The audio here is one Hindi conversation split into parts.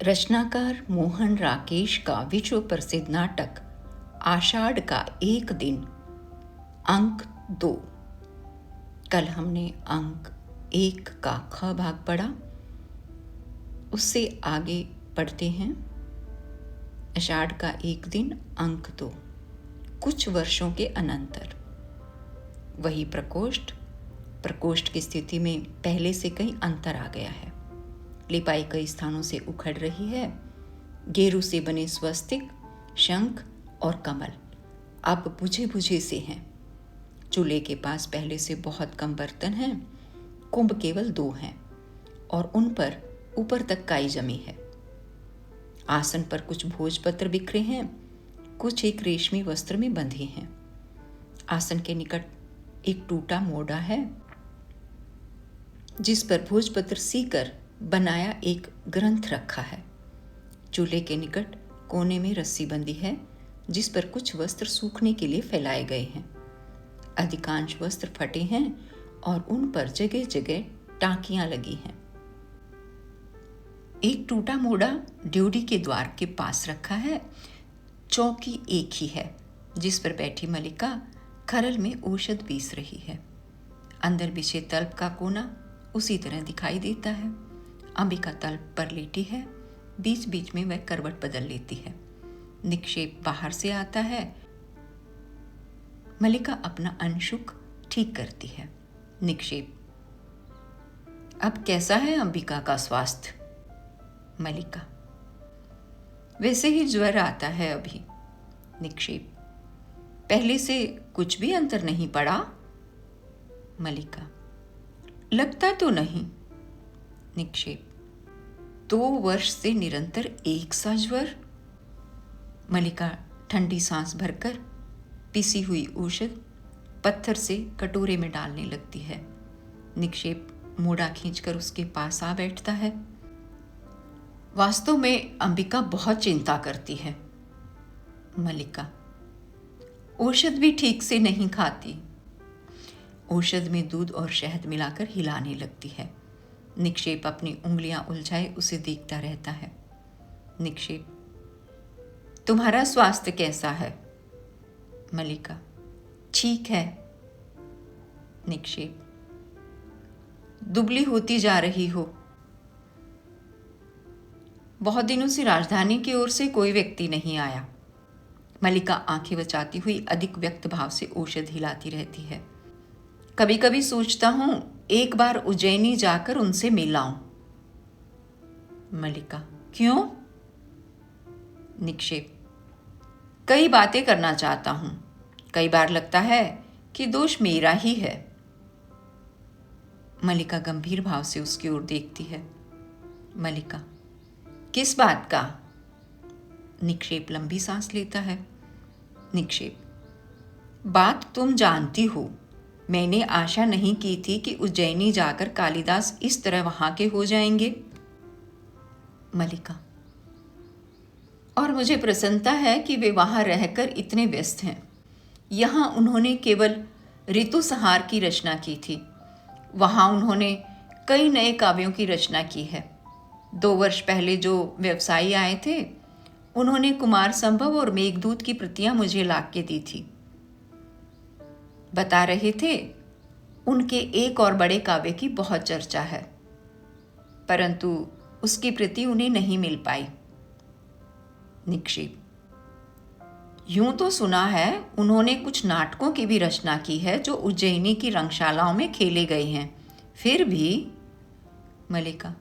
रचनाकार मोहन राकेश का विश्व प्रसिद्ध नाटक आषाढ़ का एक दिन अंक 2। कल हमने अंक 1 का ख भाग पढ़ा, उससे आगे पढ़ते हैं। आषाढ़ का एक दिन अंक 2। कुछ वर्षों के अनंतर वही प्रकोष्ठ की स्थिति में पहले से कहीं अंतर आ गया है। लिपाई कई स्थानों से उखड़ रही है। गेरू से बने स्वस्तिक, शंख और कमल अब बुझे बुझे से हैं। चूल्हे के पास पहले से बहुत कम बर्तन हैं। कुंभ केवल 2 हैं और उन पर ऊपर तक काई जमी है। आसन पर कुछ भोजपत्र बिखरे हैं, कुछ एक रेशमी वस्त्र में बंधे हैं। आसन के निकट एक टूटा मोड़ा है जिस पर भोजपत्र सीकर बनाया एक ग्रंथ रखा है। चूल्हे के निकट कोने में रस्सी बंधी है जिस पर कुछ वस्त्र सूखने के लिए फैलाए गए हैं। अधिकांश वस्त्र फटे हैं और उन पर जगह जगह टांकियां लगी हैं। एक टूटा मोड़ा ड्योढ़ी के द्वार के पास रखा है। चौकी एक ही है जिस पर बैठी मलिका खरल में औषध पीस रही है। अंदर बिछे तल्प का कोना उसी तरह दिखाई देता है। अंबिका तल्प पर लेटी है। बीच बीच में वह करवट बदल लेती है। निक्षेप बाहर से आता है। मलिका अपना अंशुक ठीक करती है। निक्षेप: अब कैसा है अंबिका का स्वास्थ्य? मलिका: वैसे ही ज्वर आता है अभी। निक्षेप: पहले से कुछ भी अंतर नहीं पड़ा? मलिका: लगता तो नहीं। निक्षेप: 2 वर्ष से निरंतर एक सा ज्वर? मलिका ठंडी सांस भरकर पिसी हुई औषध पत्थर से कटोरे में डालने लगती है। निक्षेप मोड़ा खींचकर उसके पास आ बैठता है। वास्तव में अंबिका बहुत चिंता करती है। मलिका: औषध भी ठीक से नहीं खाती। औषध में दूध और शहद मिलाकर हिलाने लगती है। निक्षेप अपनी उंगलियां उलझाए उसे देखता रहता है। निक्षेप: तुम्हारा स्वास्थ्य कैसा है? मलिका: ठीक है। निक्षेप: दुबली होती जा रही हो। बहुत दिनों से राजधानी की ओर से कोई व्यक्ति नहीं आया। मलिका आंखें बचाती हुई अधिक व्यक्त भाव से औषध हिलाती रहती है। कभी कभी सोचता हूं एक बार उज्जैनी जाकर उनसे मिल आऊं। मलिका: क्यों? निक्षेप: कई बातें करना चाहता हूं। कई बार लगता है कि दोष मेरा ही है। मलिका गंभीर भाव से उसकी ओर देखती है। मलिका: किस बात का? निक्षेप लंबी सांस लेता है। निक्षेप: बात तुम जानती हो। मैंने आशा नहीं की थी कि उज्जैनी जाकर कालिदास इस तरह वहां के हो जाएंगे। मलिका: और मुझे प्रसन्नता है कि वे वहां रहकर इतने व्यस्त हैं। यहां उन्होंने केवल ऋतु संहार की रचना की थी। वहां उन्होंने कई नए काव्यों की रचना की है। 2 वर्ष पहले जो व्यवसायी आए थे उन्होंने कुमार संभव और मेघदूत की प्रतियां मुझे ला के दी थी। बता रहे थे उनके एक और बड़े काव्य की बहुत चर्चा है, परंतु उसकी प्रति उन्हें नहीं मिल पाई। निक्षेप: यूं तो सुना है उन्होंने कुछ नाटकों की भी रचना की है जो उज्जैनी की रंगशालाओं में खेले गए हैं। फिर भी? मलिका: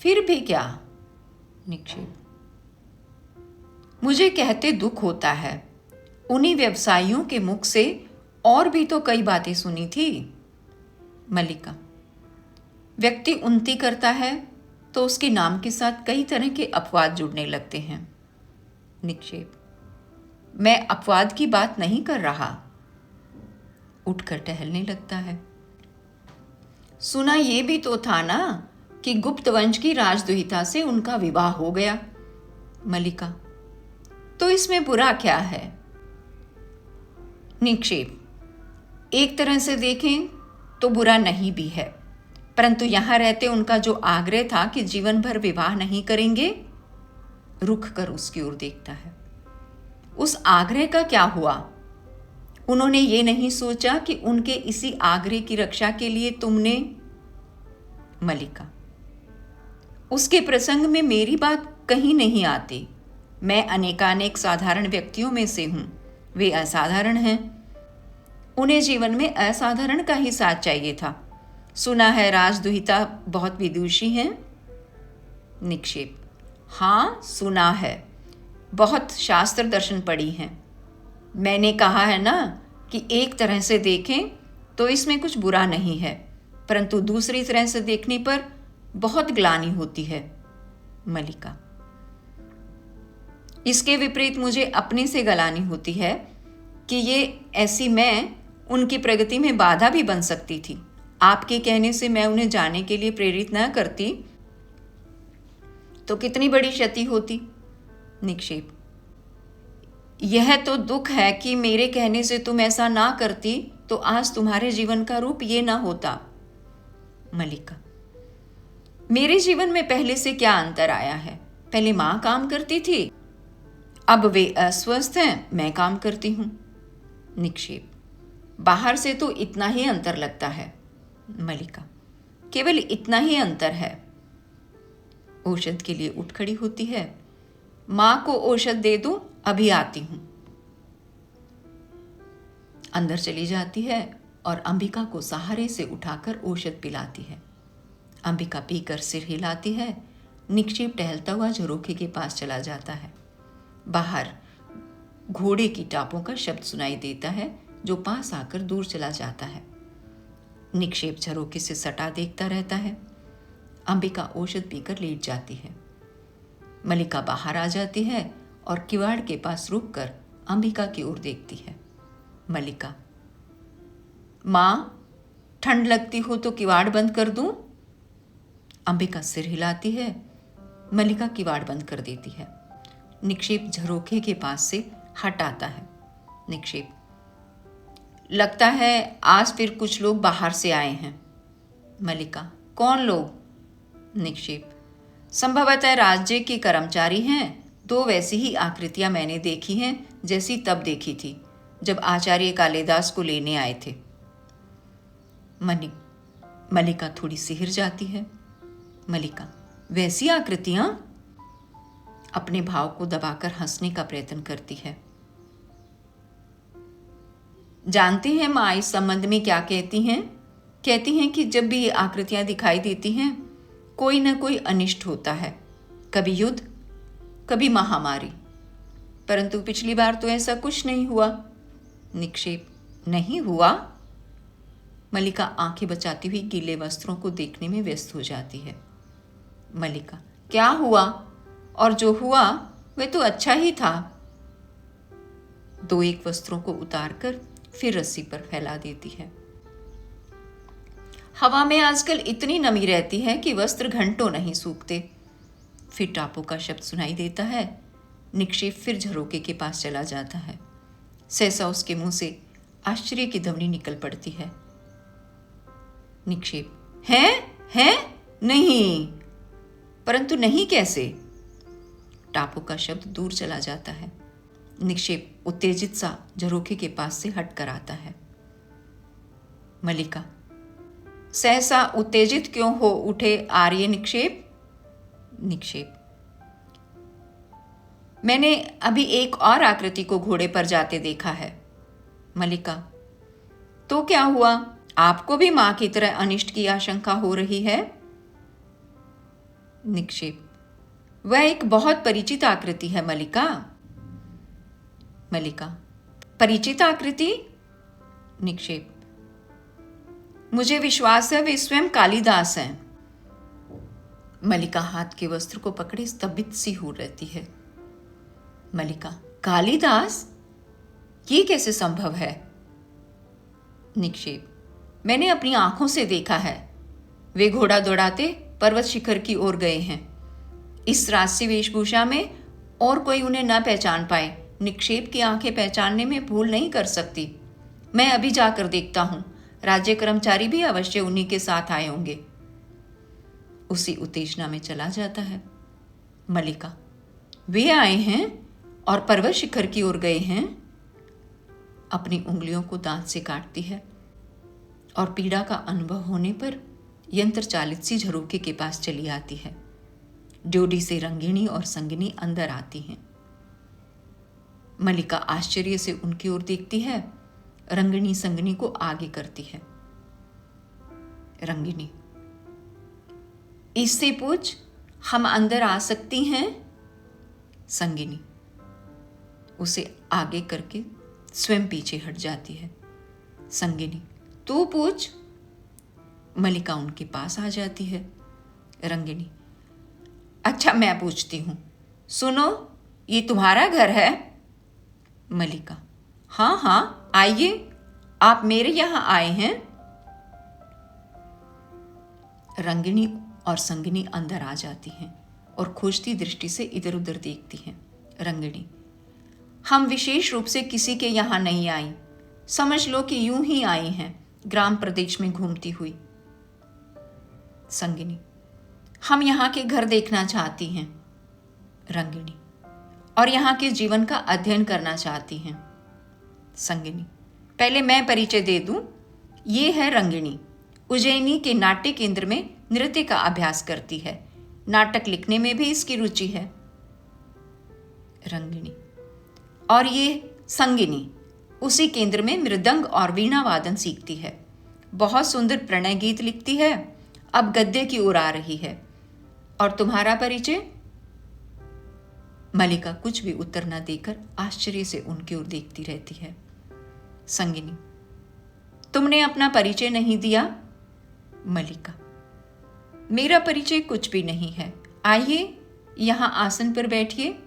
फिर भी क्या? निक्षेप: मुझे कहते दुख होता है। उन्हीं व्यवसायियों के मुख से और भी तो कई बातें सुनी थी। मलिका: व्यक्ति उन्नति करता है तो उसके नाम के साथ कई तरह के अपवाद जुड़ने लगते हैं। निक्षेप: मैं अपवाद की बात नहीं कर रहा। उठकर टहलने लगता है। सुना ये भी तो था ना कि गुप्त वंश की राजदुहिता से उनका विवाह हो गया। मलिका: तो इसमें बुरा क्या है? निक्षेप: एक तरह से देखें तो बुरा नहीं भी है, परंतु यहाँ रहते उनका जो आग्रह था कि जीवन भर विवाह नहीं करेंगे, रुक कर उसकी ओर देखता है। उस आग्रह का क्या हुआ? उन्होंने ये नहीं सोचा कि उनके इसी आग्रह की रक्षा के लिए तुमने। मलिका, उसके प्रसंग में मेरी बात कहीं नहीं आती। मैं अनेकानेक साधारण व्यक्तियों में से हूं। वे असाधारण हैं। उन्हें जीवन में असाधारण का ही साथ चाहिए था। सुना है राजदुहिता बहुत विदुषी हैं। निक्षेप, हाँ सुना है, बहुत शास्त्र दर्शन पढ़ी हैं। मैंने कहा है ना कि एक तरह से देखें तो इसमें कुछ बुरा नहीं है, परंतु दूसरी तरह से देखने पर बहुत ग्लानि होती है। मलिका, इसके विपरीत मुझे अपने से ग्लानि होती है कि ये ऐसी मैं उनकी प्रगति में बाधा भी बन सकती थी। आपके कहने से मैं उन्हें जाने के लिए प्रेरित न करती तो कितनी बड़ी क्षति होती। निक्षेप, यह तो दुख है कि मेरे कहने से तुम ऐसा ना करती तो आज तुम्हारे जीवन का रूप ये ना होता। मलिका, मेरे जीवन में पहले से क्या अंतर आया है? पहले मां काम करती थी, अब वे अस्वस्थ हैं, मैं काम करती हूं। निक्षेप, बाहर से तो इतना ही अंतर लगता है। मलिका, केवल इतना ही अंतर है। औषध के लिए उठ खड़ी होती है। मां को औषध दे दूं, अभी आती हूं। अंदर चली जाती है और अंबिका को सहारे से उठाकर औषध पिलाती है। अंबिका पीकर सिर हिलाती है। निक्षेप टहलता हुआ झरोखे के पास चला जाता है। बाहर घोड़े की टापों का शब्द सुनाई देता है जो पास आकर दूर चला जाता है। निक्षेप झरोखे से सटा देखता रहता है। अंबिका औषध पीकर लेट जाती है। मलिका बाहर आ जाती है और किवाड़ के पास रुककर अंबिका की ओर देखती है। मलिका, मां, ठंड लगती हो तो किवाड़ बंद कर दूं? अंबिका सिर हिलाती है। मलिका किवाड़ बंद कर देती है। निक्षेप झरोखे के पास से हट आता है। निक्षेप, लगता है आज फिर कुछ लोग बाहर से आए हैं। मलिका, कौन लोग? निक्षेप, संभवतः राज्य के कर्मचारी हैं। 2 वैसी ही आकृतियां मैंने देखी हैं जैसी तब देखी थी जब आचार्य कालिदास को लेने आए थे। मलिका थोड़ी सिहर जाती है। मलिका, वैसी आकृतियां? अपने भाव को दबाकर हंसने का प्रयत्न करती है। जानते हैं मां इस संबंध में क्या कहती हैं? कहती हैं कि जब भी ये आकृतियां दिखाई देती हैं कोई न कोई अनिष्ट होता है, कभी युद्ध, कभी महामारी। परंतु पिछली बार तो ऐसा कुछ नहीं हुआ। निक्षेप, नहीं हुआ? मलिका आंखें बचाती हुई गीले वस्त्रों को देखने में व्यस्त हो जाती है। मलिका, क्या हुआ? और जो हुआ वह तो अच्छा ही था। 2-1 वस्त्रों को उतारकर फिर रस्सी पर फैला देती है। हवा में आजकल इतनी नमी रहती है कि वस्त्र घंटों नहीं सूखते। फिर टापों का शब्द सुनाई देता है। निक्षेप फिर झरोके के पास चला जाता है। सहसा उसके मुंह से आश्चर्य की ध्वनि निकल पड़ती है। निक्षेप, हैं? नहीं। परंतु नहीं कैसे? टापों का शब्द दूर चला जाता है। निक्षेप उत्तेजित सा झरोखे के पास से हट कर आता है। मलिका, सहसा उत्तेजित क्यों हो उठे आर्य निक्षेप? निक्षेप, मैंने अभी एक और आकृति को घोड़े पर जाते देखा है। मलिका, तो क्या हुआ? आपको भी मां की तरह अनिष्ट की आशंका हो रही है? निक्षेप, वह एक बहुत परिचित आकृति है मलिका। मलिका, परिचित आकृति? निक्षेप, मुझे विश्वास है वे स्वयं कालिदास हैं। मलिका हाथ के वस्त्र को पकड़े स्तंभित सी हो रहती है। मलिका, कालिदास? ये कैसे संभव है? निक्षेप, मैंने अपनी आंखों से देखा है। वे घोड़ा दौड़ाते पर्वत शिखर की ओर गए हैं। इस राजसी वेशभूषा में और कोई उन्हें न पहचान पाए। निक्षेप की आंखें पहचानने में भूल नहीं कर सकती। मैं अभी जाकर देखता हूं। राज्य कर्मचारी भी अवश्य उन्हीं के साथ आए होंगे। उसी उत्तेजना में चला जाता है। मलिका, वे आए हैं और पर्वत शिखर की ओर गए हैं। अपनी उंगलियों को दांत से काटती है और पीड़ा का अनुभव होने पर यंत्र चालित सी झरोखे के पास चली आती है। ड्योढ़ी से रंगिणी और संगिनी अंदर आती हैं। मलिका आश्चर्य से उनकी ओर देखती है। रंगिणी संगिनी को आगे करती है। रंगिणी, इससे पूछ, हम अंदर आ सकती हैं? संगिनी उसे आगे करके स्वयं पीछे हट जाती है। संगिनी, तू पूछ। मलिका उनके पास आ जाती है। रंगिणी, अच्छा मैं पूछती हूं। सुनो, ये तुम्हारा घर है? मलिका, हाँ हाँ, आइए, आप मेरे यहां आए हैं। रंगिणी और संगिनी अंदर आ जाती हैं और खोजती दृष्टि से इधर उधर देखती हैं। रंगिणी, हम विशेष रूप से किसी के यहां नहीं आई, समझ लो कि यूं ही आई हैं, ग्राम प्रदेश में घूमती हुई। संगिनी, हम यहाँ के घर देखना चाहती हैं। रंगिणी, और यहाँ के जीवन का अध्ययन करना चाहती हैं। संगिनी, पहले मैं परिचय दे दूं। ये है रंगिणी, उज्जैनी के नाट्य केंद्र में नृत्य का अभ्यास करती है। नाटक लिखने में भी इसकी रुचि है। रंगिणी, और ये संगिनी उसी केंद्र में मृदंग और वीणा वादन सीखती है। बहुत सुंदर प्रणय गीत लिखती है। अब गद्य की ओर आ रही है। और तुम्हारा परिचय? मलिका कुछ भी उत्तर न देकर आश्चर्य से उनकी ओर देखती रहती है। संगिनी, तुमने अपना परिचय नहीं दिया। मलिका, मेरा परिचय कुछ भी नहीं है, आइए यहां आसन पर बैठिए।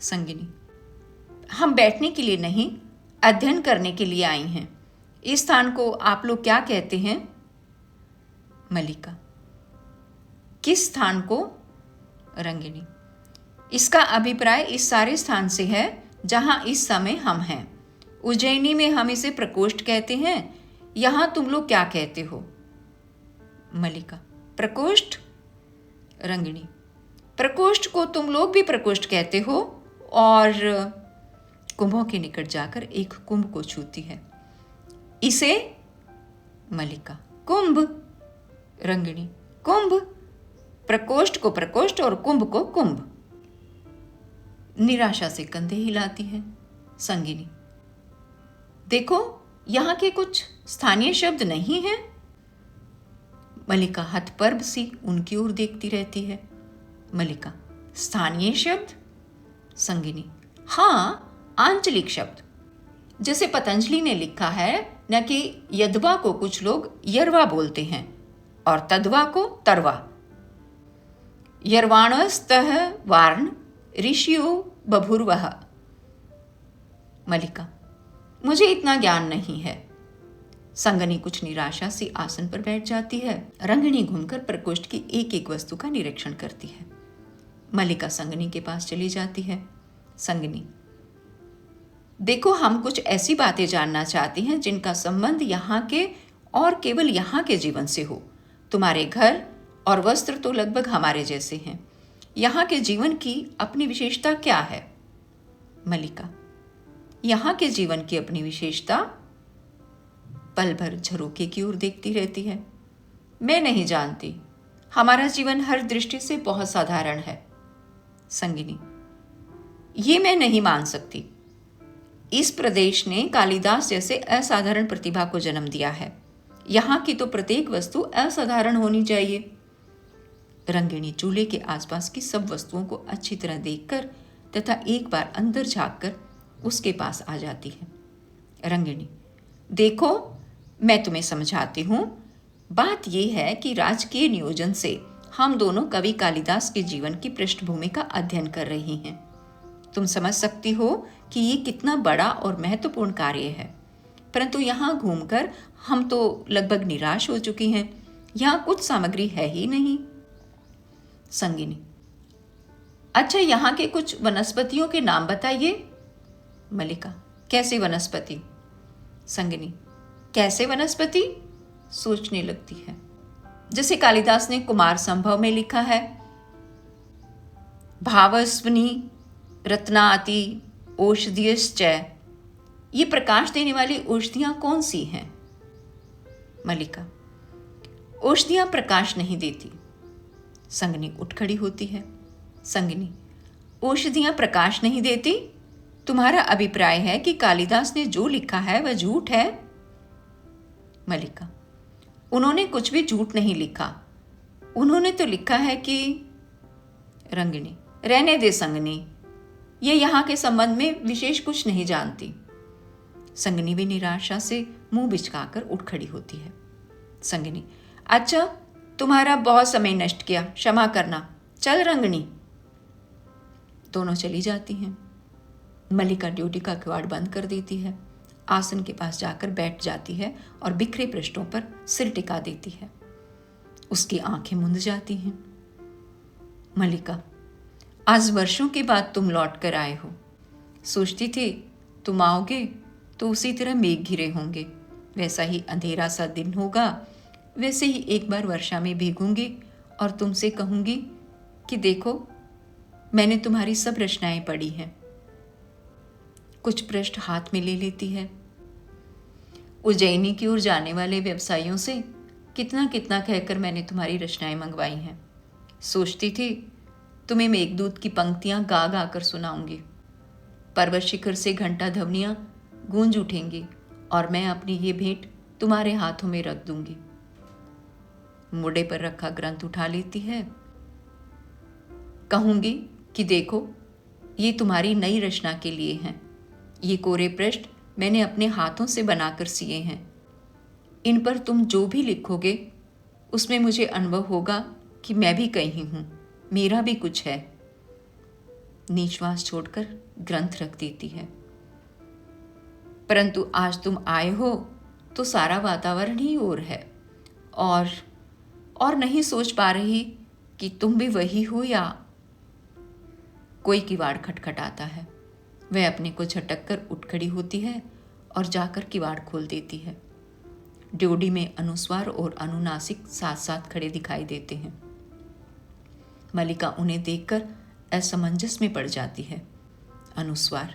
संगिनी, हम बैठने के लिए नहीं, अध्ययन करने के लिए आई हैं। इस स्थान को आप लोग क्या कहते हैं? मलिका, किस स्थान को? रंगिणी, इसका अभिप्राय इस सारे स्थान से है जहां इस समय हम हैं। उज्जैनी में हम इसे प्रकोष्ठ कहते हैं। यहां तुम लोग क्या कहते हो? मलिका, प्रकोष्ठ? रंगिणी, प्रकोष्ठ को तुम लोग भी प्रकोष्ठ कहते हो। और कुंभों के निकट जाकर एक कुंभ को छूती है। इसे? मलिका, कुंभ। रंगिणी, कुंभ? प्रकोष्ठ को प्रकोष्ठ और कुंभ को कुंभ। निराशा से कंधे हिलाती है। संगिनी, देखो यहां के कुछ स्थानीय शब्द नहीं हैं। मलिका हतपर्व सी उनकी ओर देखती रहती है। मलिका, स्थानीय शब्द? संगिनी, हाँ, आंचलिक शब्द। जैसे पतंजलि ने लिखा है न कि यदवा को कुछ लोग यरवा बोलते हैं और तदवा को तरवा। यर्वाणस्तः वार्ण ऋषियो बभूर्वः। मलिका, मुझे इतना ज्ञान नहीं है। संगिनी कुछ निराशा से आसन पर बैठ जाती है। रंगिणी घूमकर प्रकोष्ठ की एक एक वस्तु का निरीक्षण करती है। मलिका संगिनी के पास चली जाती है। संगिनी, देखो हम कुछ ऐसी बातें जानना चाहती हैं जिनका संबंध यहाँ के और केवल यहाँ के जीवन से हो। तुम्हारे घर और वस्त्र तो लगभग हमारे जैसे हैं। यहाँ के जीवन की अपनी विशेषता क्या है? मलिका, यहाँ के जीवन की अपनी विशेषता? पल भर झरोखे की ओर देखती रहती है। मैं नहीं जानती, हमारा जीवन हर दृष्टि से बहुत साधारण है। संगिनी, ये मैं नहीं मान सकती। इस प्रदेश ने कालिदास जैसे असाधारण प्रतिभा को जन्म दिया है। यहाँ की तो प्रत्येक वस्तु असाधारण होनी चाहिए। रंगिणी चूल्हे के आसपास की सब वस्तुओं को अच्छी तरह देखकर तथा एक बार अंदर झांककर उसके पास आ जाती है। रंगिणी, देखो मैं तुम्हें समझाती हूँ। बात यह है कि राजकीय नियोजन से हम दोनों कवि कालिदास के जीवन की पृष्ठभूमि का अध्ययन कर रही हैं। तुम समझ सकती हो कि ये कितना बड़ा और महत्वपूर्ण कार्य है। परंतु यहाँ घूमकर हम तो लगभग निराश हो चुकी हैं। यहाँ कुछ सामग्री है ही नहीं। संगिनी, अच्छा यहाँ के कुछ वनस्पतियों के नाम बताइए। मलिका, कैसे वनस्पति? संगिनी, कैसे वनस्पति? सोचने लगती है। जैसे कालिदास ने कुमार संभव में लिखा है, भावस्वनी रत्नाति औषधियश्च, ये प्रकाश देने वाली औषधियां कौन सी हैं? मल्लिका, औषधियां प्रकाश नहीं देती। संगनी उठ खड़ी होती है। संगनी, औषधियां प्रकाश नहीं देती? तुम्हारा अभिप्राय है कि कालिदास ने जो लिखा है वह झूठ है? मल्लिका, उन्होंने कुछ भी झूठ नहीं लिखा। उन्होंने तो लिखा है कि रंगिणी, रहने दे संगनी, ये यहाँ के संबंध में विशेष कुछ नहीं जानती। संगनी भी निराशा से मुंह बिचकाकर उठ खड़ी होती है। संगनी, अच्छा, तुम्हारा बहुत समय नष्ट किया, क्षमा करना, चल रंगनी। दोनों चली जाती हैं। मल्लिका ड्यूटी का किवाड़ बंद कर देती है, आसन के पास जाकर बैठ जाती है और बिखरे पृष्ठों पर सिर टिका देती है। उसकी आंखें मुंद जाती हैं। मल्लिका, आज वर्षों के बाद तुम लौट कर आए हो। सोचती थी तुम आओगे तो उसी तरह मेघ घिरे होंगे, वैसा ही अंधेरा सा दिन होगा, वैसे ही एक बार वर्षा में भीगूंगी और तुमसे कहूंगी कि देखो, मैंने तुम्हारी सब रचनाएं पढ़ी हैं। कुछ पृष्ठ हाथ में ले लेती है। उज्जैनी की ओर जाने वाले व्यवसायियों से कितना कितना कहकर मैंने तुम्हारी रचनाएं मंगवाई हैं। सोचती थी तुम्हें मेघदूत की पंक्तियां गा गा कर सुनाऊंगी। पर्वत शिखर से घंटा ध्वनियां गूंज उठेंगी और मैं अपनी ये भेंट तुम्हारे हाथों में रख दूंगी। मुड़े पर रखा ग्रंथ उठा लेती है। कहूंगी कि देखो, ये तुम्हारी नई रचना के लिए हैं। ये कोरे पृष्ठ मैंने अपने हाथों से बनाकर सिए हैं। इन पर तुम जो भी लिखोगे उसमें मुझे अनुभव होगा कि मैं भी कहीं हूं, मेरा भी कुछ है। निश्वास छोड़कर ग्रंथ रख देती है। परंतु आज तुम आए हो तो सारा वातावरण ही और है, और नहीं सोच पा रही कि तुम भी वही हो या। कोई किवाड़ खटखटाता है। वह अपने को झटक कर उठ खड़ी होती है और जाकर किवाड़ खोल देती है। ड्योढ़ी में अनुस्वार और अनुनासिक साथ साथ खड़े दिखाई देते हैं। मल्लिका उन्हें देखकर असमंजस में पड़ जाती है। अनुस्वार,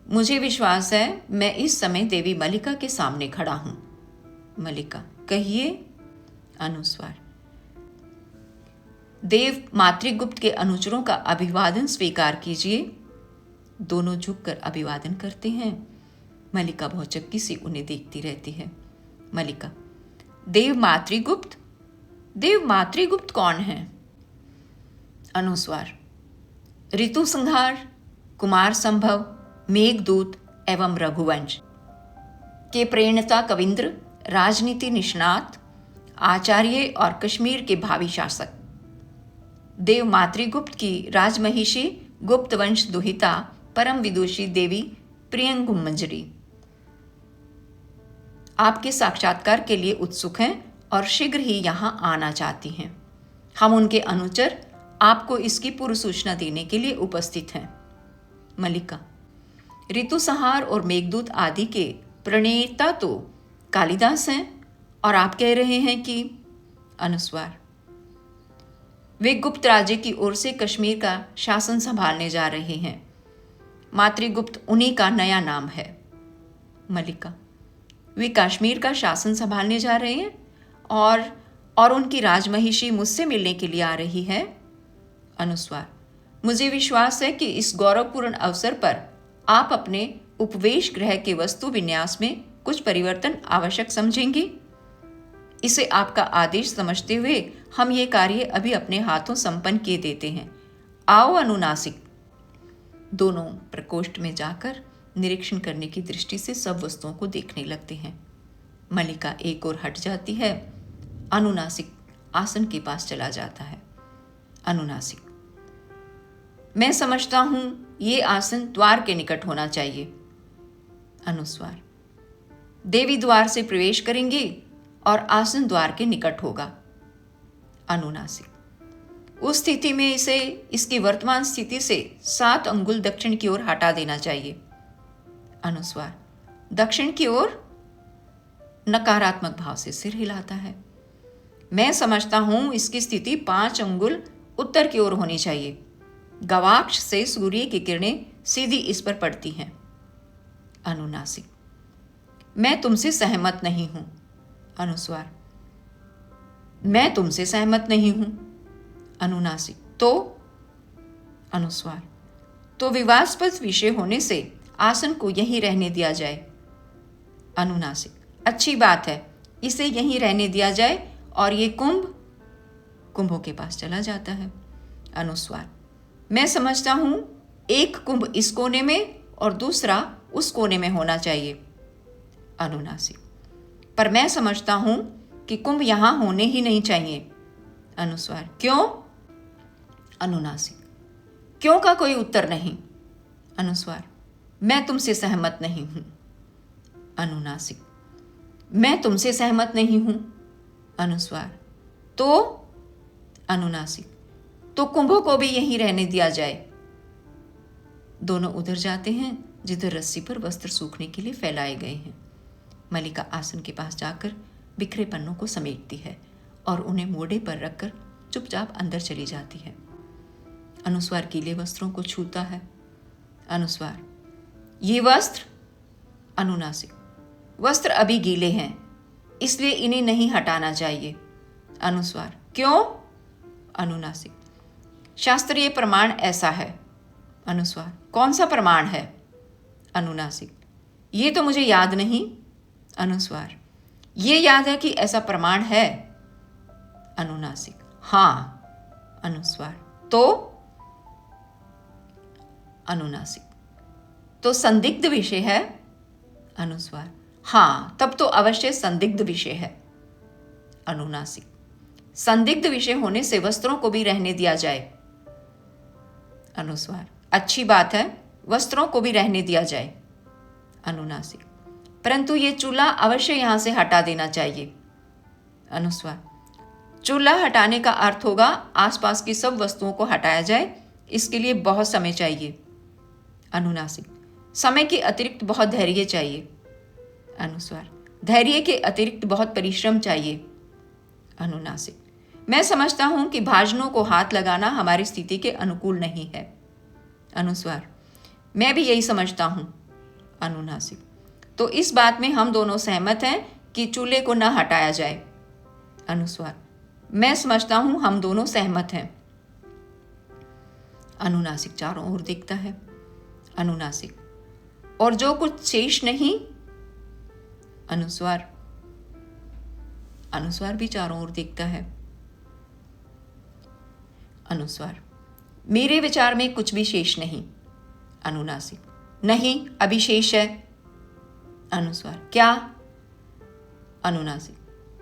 मुझे विश्वास है मैं इस समय देवी मल्लिका के सामने खड़ा हूं। मल्लिका, कहिए। अनुस्वार, देव मातृगुप्त के अनुचरों का अभिवादन स्वीकार कीजिए। दोनों झुककर अभिवादन करते हैं। मल्लिका भौचक्की से उन्हें देखती रहती है। मल्लिका, देव मातृगुप्त? देव मातृगुप्त कौन है? अनुस्वार, ऋतु संहार, कुमार संभव, मेघदूत एवं रघुवंश के प्रेरणता कविंद्र, राजनीति निष्णात, आचार्य और कश्मीर के भावी शासक। देव मातृगुप्त की राजमहिषी गुप्त वंश दुहिता परम विदुषी देवी प्रियंगुमंजरी आपके साक्षात्कार के लिए उत्सुक हैं और शीघ्र ही यहाँ आना चाहती हैं। हम उनके अनुचर आपको इसकी पूर्व सूचना देने के लिए उपस्थित हैं। मल्लिका, ऋतु संहार और मेघदूत आदि के प्रणेता तो कालिदास हैं और आप कह रहे हैं कि। अनुस्वार, वे गुप्त राज्य की ओर से कश्मीर का शासन संभालने जा रहे हैं। मातृगुप्त उन्हीं का नया नाम है। मल्लिका, वे कश्मीर का शासन संभालने जा रहे हैं और उनकी राजमहिषी मुझसे मिलने के लिए आ रही है। अनुस्वार, मुझे विश्वास है कि इस गौरवपूर्ण अवसर पर आप अपने उपवेश गृह के वस्तु विन्यास में कुछ परिवर्तन आवश्यक समझेंगी। इसे आपका आदेश समझते हुए हम ये कार्य अभी अपने हाथों संपन्न किए देते हैं। आओ अनुनासिक। दोनों प्रकोष्ठ में जाकर निरीक्षण करने की दृष्टि से सब वस्तुओं को देखने लगते हैं। मल्लिका एक ओर हट जाती है। अनुनासिक आसन के पास चला जाता है। अनुनासिक, मैं समझता हूं ये आसन द्वार के निकट होना चाहिए। अनुस्वार, देवी द्वार से प्रवेश करेंगी और आसन द्वार के निकट होगा। अनुनासिक, उस स्थिति में इसे इसकी वर्तमान स्थिति से 7 अंगुल दक्षिण की ओर हटा देना चाहिए। अनुस्वार, दक्षिण की ओर? नकारात्मक भाव से सिर हिलाता है। मैं समझता हूं इसकी स्थिति 5 अंगुल उत्तर की ओर होनी चाहिए। गवाक्ष से सूर्य की किरणें सीधी इस पर पड़ती हैं। अनुनासिक, मैं तुमसे सहमत नहीं हूं। अनुस्वार, मैं तुमसे सहमत नहीं हूं। अनुनासिक, तो? अनुस्वार, तो विवादास्पद विषय होने से आसन को यहीं रहने दिया जाए। अनुनासिक, अच्छी बात है, इसे यहीं रहने दिया जाए और ये कुंभों के पास चला जाता है। अनुस्वार, मैं समझता हूं एक कुंभ इस कोने में और दूसरा उस कोने में होना चाहिए। अनुनासिक, पर मैं समझता हूं कि कुंभ यहां होने ही नहीं चाहिए। अनुस्वार, क्यों? अनुनासिक, क्यों का कोई उत्तर नहीं। अनुस्वार, मैं तुमसे सहमत नहीं हूं। अनुनासिक, मैं तुमसे सहमत नहीं हूं। अनुस्वार, तो? अनुनासिक, तो कुंभों को भी यहीं रहने दिया जाए। दोनों उधर जाते हैं जिधर रस्सी पर वस्त्र सूखने के लिए फैलाए गए हैं। मल्लिका आसन के पास जाकर बिखरे पन्नों को समेटती है और उन्हें मोड़े पर रखकर चुपचाप अंदर चली जाती है। अनुस्वार गीले वस्त्रों को छूता है। अनुस्वार, ये वस्त्र? अनुनासिक, वस्त्र अभी गीले हैं, इसलिए इन्हें नहीं हटाना चाहिए। अनुस्वार, क्यों? अनुनासिक, शास्त्रीय प्रमाण ऐसा है। अनुस्वार, कौन सा प्रमाण है? अनुनासिक, ये तो मुझे याद नहीं। अनुस्वार, ये याद है कि ऐसा प्रमाण है। अनुनासिक, हाँ। अनुस्वार, तो? अनुनासिक, तो संदिग्ध विषय है। अनुस्वार, हाँ, तब तो अवश्य संदिग्ध विषय है। अनुनासिक, संदिग्ध विषय होने से वस्त्रों को भी रहने दिया जाए। अनुस्वार, अच्छी बात है, वस्त्रों को भी रहने दिया जाए। अनुनासिक, परंतु ये चूल्हा अवश्य यहां से हटा देना चाहिए। अनुस्वार, चूल्हा हटाने का अर्थ होगा आसपास की सब वस्तुओं को हटाया जाए, इसके लिए बहुत समय चाहिए। अनुनासिक, समय के अतिरिक्त बहुत धैर्य चाहिए। अनुस्वार, धैर्य के अतिरिक्त बहुत परिश्रम चाहिए। अनुनासिक, मैं समझता हूं कि भाजनों को हाथ लगाना हमारी स्थिति के अनुकूल नहीं है। अनुस्वार, मैं भी यही समझता हूं। अनुनासिक, तो इस बात में हम दोनों सहमत हैं कि चूल्हे को न हटाया जाए। अनुस्वार, मैं समझता हूं हम दोनों सहमत हैं। अनुनासिक चारों ओर देखता है। अनुनासिक, और जो कुछ शेष नहीं? अनुस्वार, अनुस्वार भी चारों ओर देखता है। अनुस्वार, मेरे विचार में कुछ भी शेष नहीं। अनुनासिक, नहीं, अभी शेष है। अनुस्वार, क्या? अनुनासिक,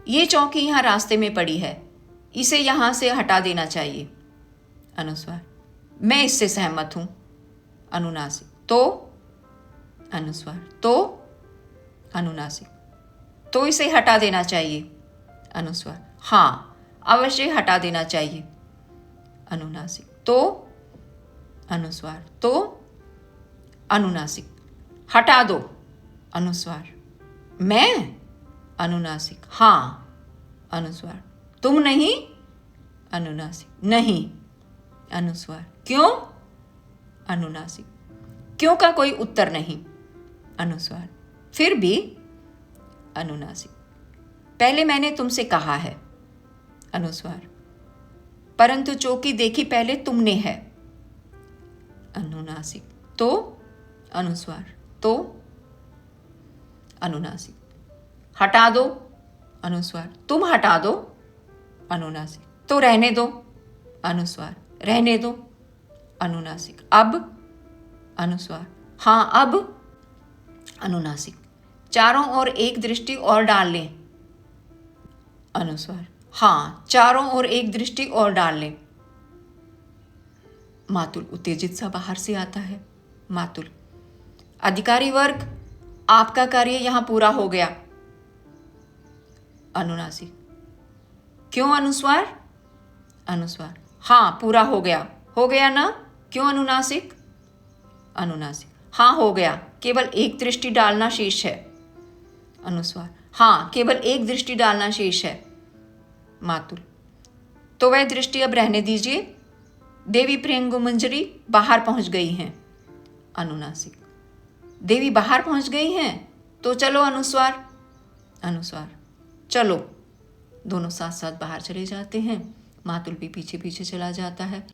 ये चौकी यहां रास्ते में पड़ी है, इसे यहां से हटा देना चाहिए। अनुस्वार, मैं इससे सहमत हूं। अनुनासिक, तो? अनुस्वार, तो? अनुनासिक, तो इसे हटा देना चाहिए। अनुस्वार, हाँ, अवश्य हटा देना चाहिए। अनुनासिक, तो? अनुस्वार, तो? अनुनासिक, हटा दो। अनुस्वार, मैं? अनुनासिक, हाँ। अनुस्वार, तुम नहीं? अनुनासिक, नहीं। अनुस्वार, क्यों? अनुनासिक, क्यों का कोई उत्तर नहीं। अनुस्वार, फिर भी? अनुनासिक, पहले मैंने तुमसे कहा है। अनुस्वार, परंतु चौकी देखी पहले तुमने है। अनुनासिक, तो? अनुस्वार, तो? अनुनासिक, हटा दो। अनुस्वार, तुम हटा दो। अनुनासिक, तो रहने दो। अनुस्वार, रहने दो। अनुनासिक, अब? अनुस्वार, हाँ, अब? अनुनासिक, चारों ओर एक दृष्टि और डाल लें। अनुस्वार, हाँ, चारों ओर एक दृष्टि और डाल लें। मातुल उत्तेजित सा बाहर से आता है। मातुल, अधिकारी वर्ग, आपका कार्य यहां पूरा हो गया। अनुनासिक, क्यों अनुस्वार? अनुस्वार, हाँ, पूरा हो गया। हो गया ना? क्यों अनुनासिक? अनुनासिक, हाँ, हो गया, केवल एक दृष्टि डालना शेष है। अनुस्वार, हाँ, केवल एक दृष्टि डालना शेष है। मातुल, तो वह दृष्टि अब रहने दीजिए। देवी प्रियंगु मंजरी बाहर पहुंच गई हैं। अनुनासिक, देवी बाहर पहुंच गई हैं तो चलो अनुस्वार। अनुस्वार, चलो। दोनों साथ साथ बाहर चले जाते हैं। मातुल भी पीछे पीछे चला जाता है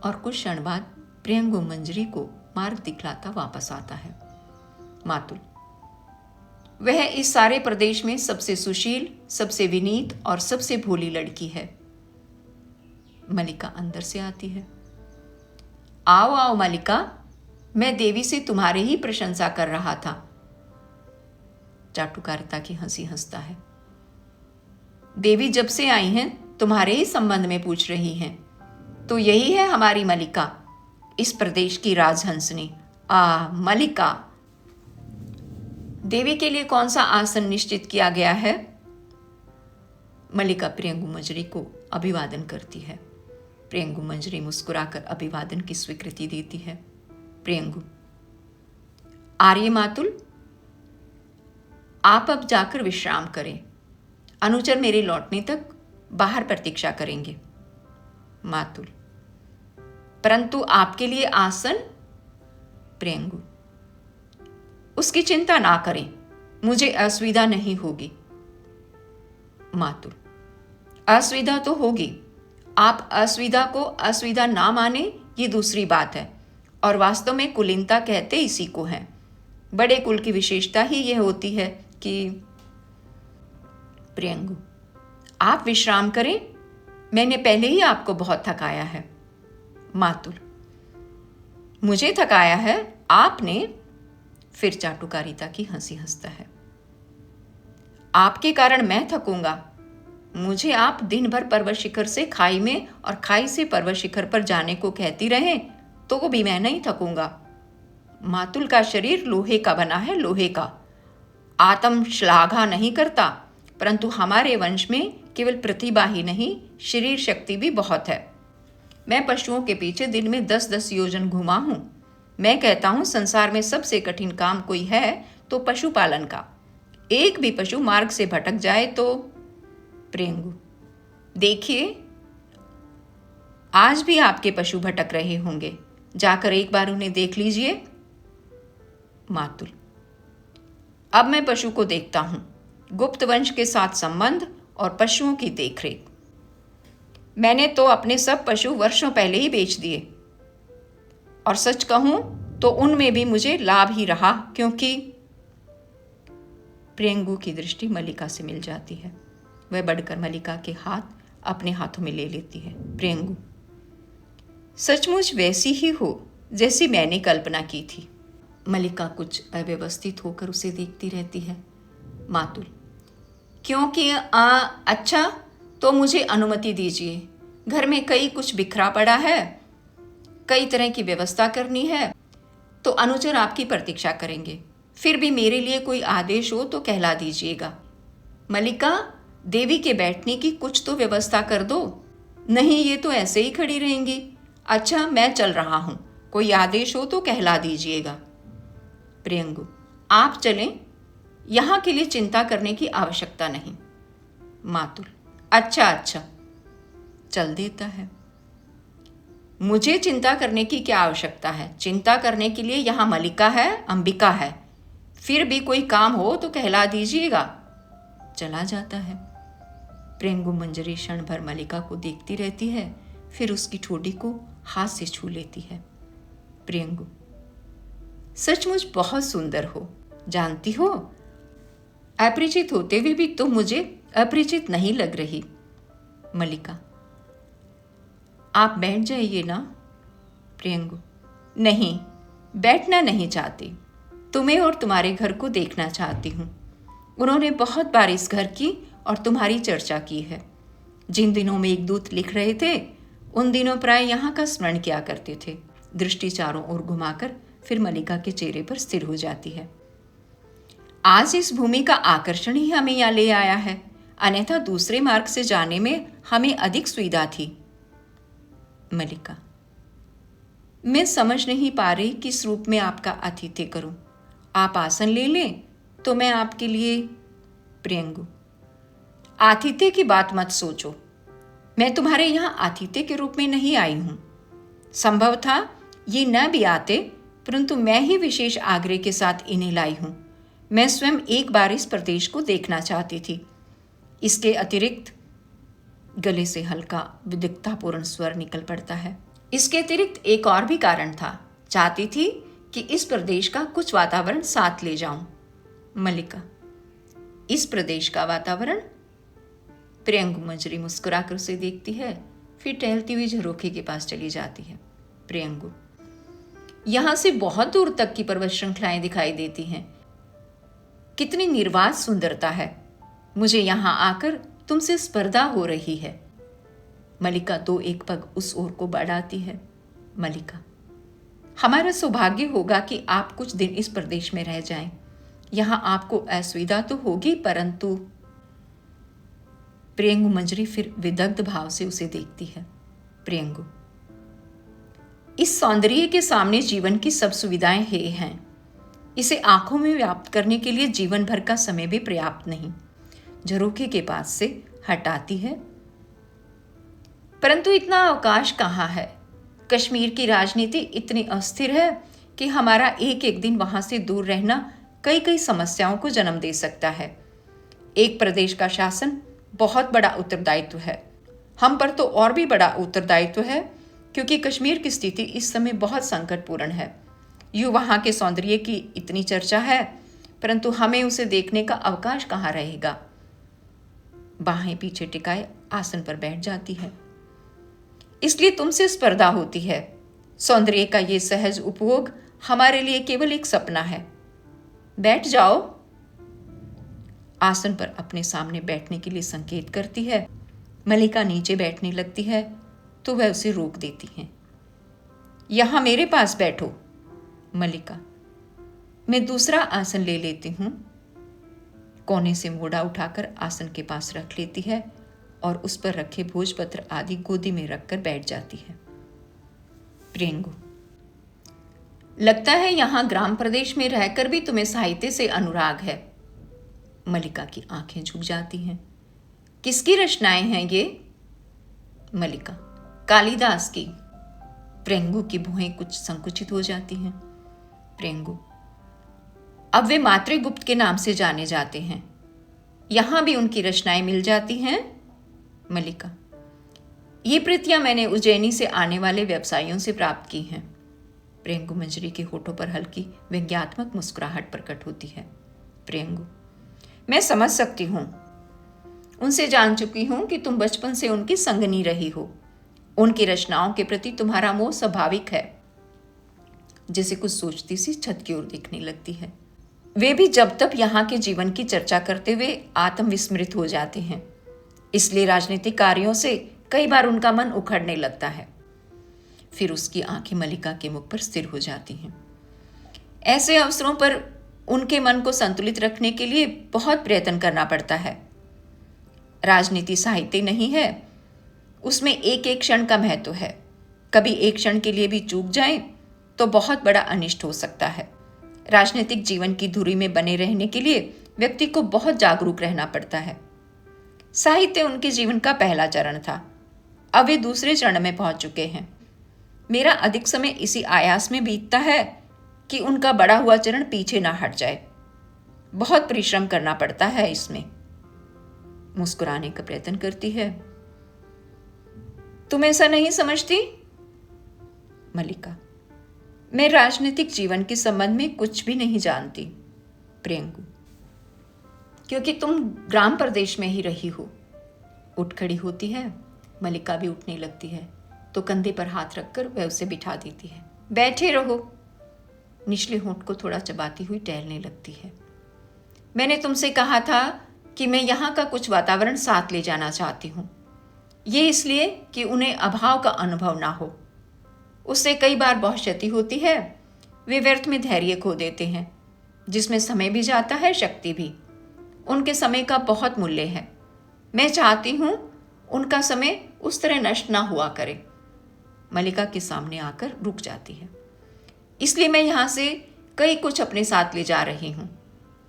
और कुछ क्षण बाद प्रियंगु मंजरी को मार्ग दिखलाता वापस आता है। मातुल, वह इस सारे प्रदेश में सबसे सुशील, सबसे विनीत और सबसे भोली लड़की है। मलिका अंदर से आती है। आओ आओ मलिका, मैं देवी से तुम्हारे ही प्रशंसा कर रहा था। चाटुकारिता की हंसी हंसता है। देवी जब से आई हैं तुम्हारे ही संबंध में पूछ रही हैं। तो यही है हमारी मलिका, इस प्रदेश की राजहंसनी। मलिका, देवी के लिए कौन सा आसन निश्चित किया गया है? मलिका प्रियंगु मंजरी को अभिवादन करती है। प्रियंगु मंजरी मुस्कुराकर अभिवादन की स्वीकृति देती है। प्रियंगु, आर्य मातुल, आप अब जाकर विश्राम करें। अनुचर मेरे लौटने तक बाहर प्रतीक्षा करेंगे। मातुल, परंतु आपके लिए आसन? प्रियंगु, उसकी चिंता ना करें, मुझे असुविधा नहीं होगी। मातुल, असुविधा तो होगी। आप असुविधा को असुविधा ना माने ये दूसरी बात है, और वास्तव में कुलीनता कहते इसी को है। बड़े कुल की विशेषता ही यह होती है कि प्रियंगु, आप विश्राम करें, मैंने पहले ही आपको बहुत थकाया है। मातुल, मुझे थकाया है आपने? फिर चाटुकारिता की हंसी हंसता है। आपके कारण मैं थकूंगा? मुझे आप दिन भर पर्वत शिखर से खाई में और खाई से पर्वत शिखर पर जाने को कहती रहें तो भी मैं नहीं थकूंगा। मातुल का शरीर लोहे का बना है, लोहे का। आत्म श्लाघा नहीं करता, परंतु हमारे वंश में केवल प्रतिभा ही नहीं, शरीर शक्ति भी बहुत है। मैं पशुओं के पीछे दिन में 10-10 योजन घुमा हूं। मैं कहता हूं संसार में सबसे कठिन काम कोई है तो पशुपालन का। एक भी पशु मार्ग से भटक जाए तो। प्रियंगु, देखिए, आज भी आपके पशु भटक रहे होंगे, जाकर एक बार उन्हें देख लीजिए। मातुल, अब मैं पशु को देखता हूं, गुप्त वंश के साथ संबंध और पशुओं की देखरेख। मैंने तो अपने सब पशु वर्षों पहले ही बेच दिए, और सच कहूं तो उनमें भी मुझे लाभ ही रहा, क्योंकि प्रियंगु की दृष्टि मलिका से मिल जाती है। वह बढ़कर मलिका के हाथ अपने हाथों में ले लेती है। प्रियंगु, सचमुच वैसी ही हो जैसी मैंने कल्पना की थी। मलिका कुछ अव्यवस्थित होकर उसे देखती रहती है। मातुल, क्योंकि अच्छा, तो मुझे अनुमति दीजिए। घर में कई कुछ बिखरा पड़ा है, कई तरह की व्यवस्था करनी है, तो अनुचर आपकी प्रतीक्षा करेंगे। फिर भी मेरे लिए कोई आदेश हो तो कहला दीजिएगा। मलिका, देवी के बैठने की कुछ तो व्यवस्था कर दो। नहीं, ये तो ऐसे ही खड़ी रहेंगी। अच्छा, मैं चल रहा हूं, कोई आदेश हो तो कहला दीजिएगा। प्रियंगु, आप चलें, यहां के लिए चिंता करने की आवश्यकता नहीं। मातुल, अच्छा, चल देता है। मुझे चिंता करने की क्या आवश्यकता है? चिंता करने के लिए यहां मलिका है, अंबिका है। फिर भी कोई काम हो तो कहला दीजिएगा। चला जाता है। प्रियंगु मंजरी क्षण भर मलिका को देखती रहती है, फिर उसकी ठोड़ी को हाथ से छू लेती है। प्रियंगु, सचमुच बहुत सुंदर हो, जानती हो, अपरिचित होते हुए भी तुम मुझे अपरिचित नहीं लग रही। मलिका, आप बैठ जाइए ना। प्रियंगु, नहीं, बैठना नहीं चाहती, तुम्हें और तुम्हारे घर को देखना चाहती हूँ। उन्होंने बहुत बार इस घर की और तुम्हारी चर्चा की है। जिन दिनों में एक दूत लिख रहे थे, उन दिनों प्राय यहाँ का स्मरण किया करते थे। दृष्टि चारों ओर घुमाकर फिर मलिका के चेहरे पर स्थिर हो जाती है। आज इस भूमि का आकर्षण ही हमें यहाँ ले आया है, अन्यथा दूसरे मार्ग से जाने में हमें अधिक सुविधा थी। मलिका, मैं समझ नहीं पा रही किस रूप में आपका आतिथ्य करूं। आप आसन ले लें तो मैं आपके लिए। प्रियंगु, आतिथ्य की बात मत सोचो, मैं तुम्हारे यहाँ आतिथ्य के रूप में नहीं आई हूँ। संभव था ये न भी आते, परंतु मैं ही विशेष आग्रह के साथ इन्हें लाई हूँ। मैं स्वयं एक बार इस प्रदेश को देखना चाहती थी। इसके अतिरिक्त, गले से हल्का विदिग्धतापूर्ण स्वर निकल पड़ता है, इसके अतिरिक्त एक और भी कारण था। चाहती थी कि इस प्रदेश का कुछ वातावरण साथ ले जाऊं। मल्लिका, इस प्रदेश का वातावरण? प्रियंगु मंजरी मुस्कुराकर उसे देखती है, फिर टहलती हुई झरोखे के पास चली जाती है। प्रियंगु, यहां से बहुत दूर तक की पर्वत श्रृंखलाएं दिखाई देती हैं। कितनी निर्वात सुंदरता है। मुझे यहां आकर तुमसे स्पर्धा हो रही है। मल्लिका दो एक पग उस ओर को बढ़ाती है। मल्लिका, हमारा सौभाग्य होगा कि आप कुछ दिन इस प्रदेश में रह जाएं। यहां आपको असुविधा तो होगी, परंतु। प्रियंगु मंजरी फिर विदग्ध भाव से उसे देखती है। प्रियंगु, इस सौंदर्य के सामने जीवन की सब सुविधाएं हैं। इसे आंखों में व्याप्त करने के लिए जीवन भर का समय भी पर्याप्त नहीं। झरोखे के पास से हटाती है। परंतु इतना अवकाश कहाँ है। कश्मीर की राजनीति इतनी अस्थिर है कि हमारा एक एक दिन वहां से दूर रहना कई कई समस्याओं को जन्म दे सकता है। एक प्रदेश का शासन बहुत बड़ा उत्तरदायित्व है। हम पर तो और भी बड़ा उत्तरदायित्व है, क्योंकि कश्मीर की स्थिति इस समय बहुत संकटपूर्ण है। यूं वहां के सौंदर्य की इतनी चर्चा है, परंतु हमें उसे देखने का अवकाश कहाँ रहेगा। बाहें पीछे टिकाए आसन पर बैठ जाती है। इसलिए तुमसे स्पर्धा होती है। सौंदर्य का ये सहज उपभोग हमारे लिए केवल एक सपना है। बैठ जाओ। आसन पर अपने सामने बैठने के लिए संकेत करती है। मल्लिका नीचे बैठने लगती है तो वह उसे रोक देती है। यहां मेरे पास बैठो। मल्लिका, मैं दूसरा आसन ले लेती हूं। कोने से मोड़ा उठाकर आसन के पास रख लेती है और उस पर रखे भोजपत्र आदि गोदी में रखकर बैठ जाती है। प्रियंगु, लगता है यहां ग्राम प्रदेश में रहकर भी तुम्हें साहित्य से अनुराग है। मल्लिका की आंखें झुक जाती हैं। किसकी रचनाएं हैं ये? मल्लिका, कालिदास की। प्रियंगु की भुएं कुछ संकुचित हो जाती हैं। प्रियंगु, अब वे मातृगुप्त के नाम से जाने जाते हैं। यहां भी उनकी रचनाएं मिल जाती हैं। मल्लिका, ये प्रतियां मैंने उज्जैनी से आने वाले व्यवसायियों से प्राप्त की हैं। प्रियंगु मंजरी के होठों पर हल्की व्यंग्यात्मक मुस्कुराहट प्रकट होती है। प्रियंगु, मैं समझ सकती हूं। उनसे जान चुकी हूं कि तुम बचपन से उनकी संगनी रही हो। उनकी रचनाओं के प्रति तुम्हारा मोह स्वाभाविक है। जैसे कुछ सोचती सी छत की ओर देखने लगती है। वे भी जब तब यहाँ के जीवन की चर्चा करते हुए आत्मविस्मृत हो जाते हैं। इसलिए राजनीतिक कार्यों से कई बार उनका मन उखड़ने लगता है। फिर उसकी आंखें मल्लिका के मुख पर स्थिर हो जाती हैं। ऐसे अवसरों पर उनके मन को संतुलित रखने के लिए बहुत प्रयत्न करना पड़ता है। राजनीति साहित्य नहीं है, उसमें एक एक क्षण का महत्व है। कभी एक क्षण के लिए भी चूक जाए तो बहुत बड़ा अनिष्ट हो सकता है। राजनीतिक जीवन की धुरी में बने रहने के लिए व्यक्ति को बहुत जागरूक रहना पड़ता है। साहित्य उनके जीवन का पहला चरण था। अब वे दूसरे चरण में पहुंच चुके हैं। मेरा अधिक समय इसी आयास में बीतता है कि उनका बड़ा हुआ चरण पीछे ना हट जाए। बहुत परिश्रम करना पड़ता है इसमें। मुस्कुराने का प्रयत्न करती है। तुम ऐसा नहीं समझती? मल्लिका, मैं राजनीतिक जीवन के संबंध में कुछ भी नहीं जानती। प्रियंगु, क्योंकि तुम ग्राम प्रदेश में ही रही हो। उठ खड़ी होती है। मल्लिका भी उठने लगती है तो कंधे पर हाथ रखकर वह उसे बिठा देती है। बैठे रहो। निचले होंठ को थोड़ा चबाती हुई टहलने लगती है। मैंने तुमसे कहा था कि मैं यहाँ का कुछ वातावरण साथ ले जाना चाहती हूँ। ये इसलिए कि उन्हें अभाव का अनुभव ना हो। उससे कई बार बहुत क्षति होती है। वे व्यर्थ में धैर्य खो देते हैं, जिसमें समय भी जाता है, शक्ति भी। उनके समय का बहुत मूल्य है। मैं चाहती हूँ उनका समय उस तरह नष्ट ना हुआ करे। मल्लिका के सामने आकर रुक जाती है। इसलिए मैं यहाँ से कुछ अपने साथ ले जा रही हूँ।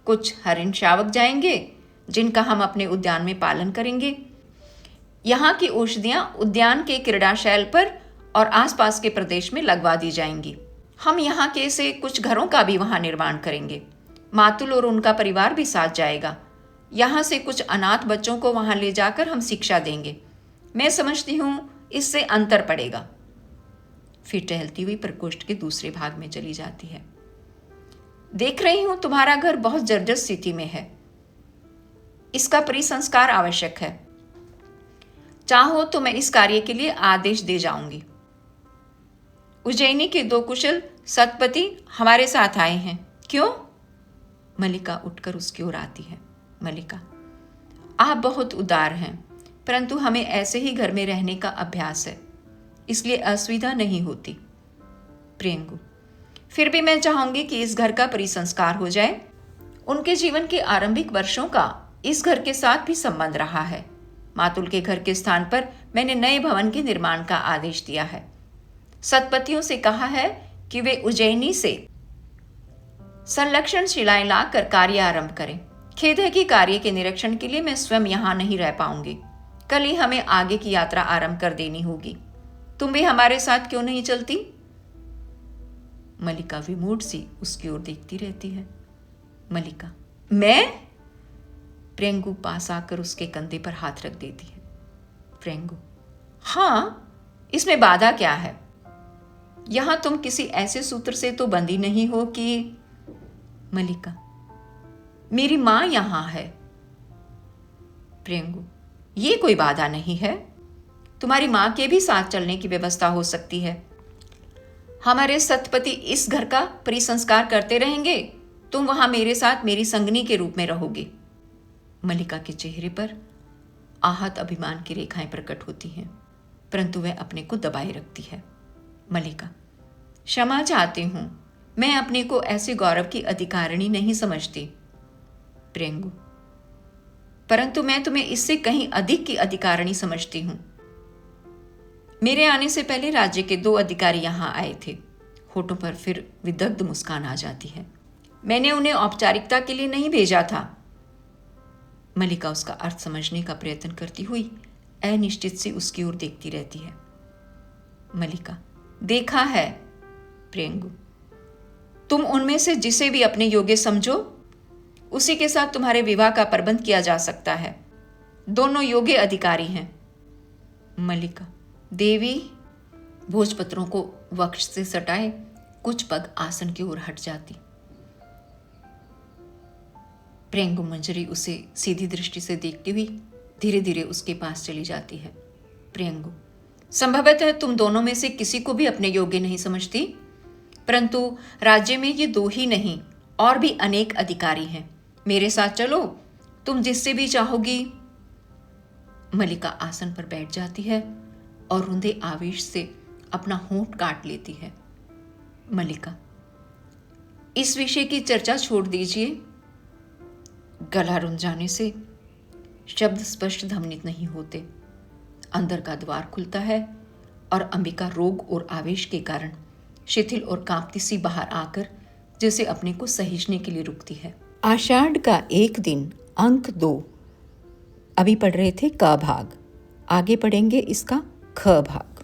कुछ हरिण शावक जाएंगे जिनका हम अपने उद्यान में पालन करेंगे। यहाँ की औषधियाँ उद्यान के क्रीड़ाशैल पर और आसपास के प्रदेश में लगवा दी जाएंगी। हम यहाँ के से कुछ घरों का भी वहाँ निर्माण करेंगे। मातुल और उनका परिवार भी साथ जाएगा। यहाँ से कुछ अनाथ बच्चों को वहाँ ले जाकर हम शिक्षा देंगे। मैं समझती हूँ इससे अंतर पड़ेगा। फिर टहलती हुई प्रकोष्ठ के दूसरे भाग में चली जाती है। देख रही हूँ तुम्हारा घर बहुत जर्जर स्थिति में है। इसका परिसंस्कार आवश्यक है। चाहो तो मैं इस कार्य के लिए आदेश दे जाऊंगी। उज्जैनी के 2 कुशल सतपति हमारे साथ आए हैं। क्यों? मल्लिका उठकर उसकी ओर आती है। मल्लिका, आप बहुत उदार हैं, परंतु हमें ऐसे ही घर में रहने का अभ्यास है, इसलिए असुविधा नहीं होती। प्रियंगु, फिर भी मैं चाहूंगी कि इस घर का परिसंस्कार हो जाए। उनके जीवन के आरंभिक वर्षों का इस घर के साथ भी संबंध रहा है। मातुल के घर के स्थान पर मैंने नए भवन के निर्माण का आदेश दिया है। सतपतियों से कहा है कि वे उज्जैनी से संलक्षण शिलाएं लाकर कार्य आरंभ करें। खेद है कि कार्य के निरीक्षण के लिए मैं स्वयं यहां नहीं रह पाऊंगी। कल ही हमें आगे की यात्रा आरंभ कर देनी होगी। तुम भी हमारे साथ क्यों नहीं चलती? मल्लिका विमूढ़ सी उसकी ओर देखती रहती है। मल्लिका, मैं? प्रियंगु पास आकर उसके कंधे पर हाथ रख देती है। प्रियंगु, हाँ, इसमें बाधा क्या है? यहां तुम किसी ऐसे सूत्र से तो बंधी नहीं हो कि। मल्लिका, मेरी मां यहां है। प्रियंगु, ये कोई बाधा नहीं है। तुम्हारी मां के भी साथ चलने की व्यवस्था हो सकती है। हमारे सतपति इस घर का परिसंस्कार करते रहेंगे। तुम वहां मेरे साथ मेरी संगनी के रूप में रहोगे। मल्लिका के चेहरे पर आहत अभिमान की रेखाएं प्रकट होती हैं, परंतु वह अपने को दबाए रखती है। मल्लिका, क्षमा चाहती हूं, मैं अपने को ऐसे गौरव की अधिकारिणी नहीं समझती। प्रियंगु, परंतु मैं तुम्हें इससे कहीं अधिक की अधिकारिणी समझती हूं। मेरे आने से पहले राज्य के 2 अधिकारी यहां आए थे। होठों पर फिर विदग्ध मुस्कान आ जाती है। मैंने उन्हें औपचारिकता के लिए नहीं भेजा था। मल्लिका उसका अर्थ समझने का प्रयत्न करती हुई अनिश्चित सी उसकी ओर देखती रहती है। मल्लिका, देखा है। प्रियंगु, तुम उनमें से जिसे भी अपने योग्य समझो, उसी के साथ तुम्हारे विवाह का प्रबंध किया जा सकता है। दोनों योग्य अधिकारी हैं। मल्लिका, देवी भोजपत्रों को वक्ष से सटाए कुछ पग आसन की ओर हट जाती। प्रियंगु मंजरी उसे सीधी दृष्टि से देखती हुई धीरे धीरे उसके पास चली जाती है। प्रियंगु, संभवतः तुम दोनों में से किसी को भी अपने योग्य नहीं समझती, परंतु राज्य में ये 2 ही नहीं और भी अनेक अधिकारी हैं। मेरे साथ चलो, तुम जिससे भी चाहोगी। मल्लिका आसन पर बैठ जाती है और रुंधे आवेश से अपना होंठ काट लेती है। मल्लिका, इस विषय की चर्चा छोड़ दीजिए। गला रुंध जाने से शब्द स्पष्ट ध्वनित नहीं होते। अंदर का द्वार खुलता है और अंबिका रोग और आवेश के कारण शिथिल और कांपती सी बाहर आकर जैसे अपने को सहेजने के लिए रुकती है। आषाढ़ का एक दिन, अंक 2। अभी पढ़ रहे थे क भाग, आगे पढ़ेंगे इसका ख भाग।